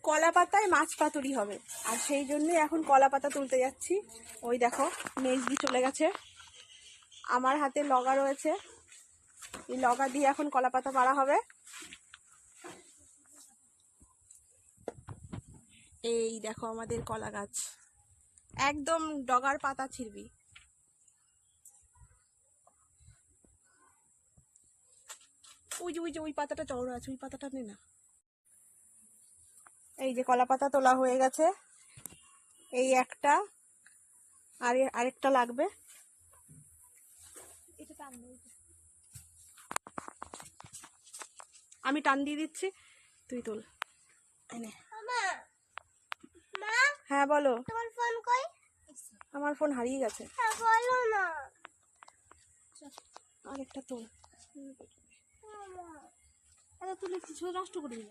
কলা পাতায় মাছ পাতুরি হবে, আর সেই জন্যই এখন কলা পাতা তুলতে যাচ্ছি। ওই দেখো মেজদি চলে গেছে, আমার হাতে লগা রয়েছে, এই লগা দিয়ে এখন কলা পাতা পাড়া হবে। এই দেখো আমাদের কলা গাছ, একদম ডগার পাতা ছিঁড়বি। ওই পাতাটা চওড়া আছে, ওই পাতাটা নে না। এই যে কলা পাতা তোলা হয়ে গেছে, এই একটা, আর আরেকটা লাগবে। আমি টান দিয়ে দিচ্ছি, তুই তোল। হ্যাঁ বলো। তোমার ফোন কই? আমার ফোন হারিয়ে গেছে। হ্যাঁ বলো না। আরেকটা তোল। তুলে কিছু নষ্ট করে দিলে।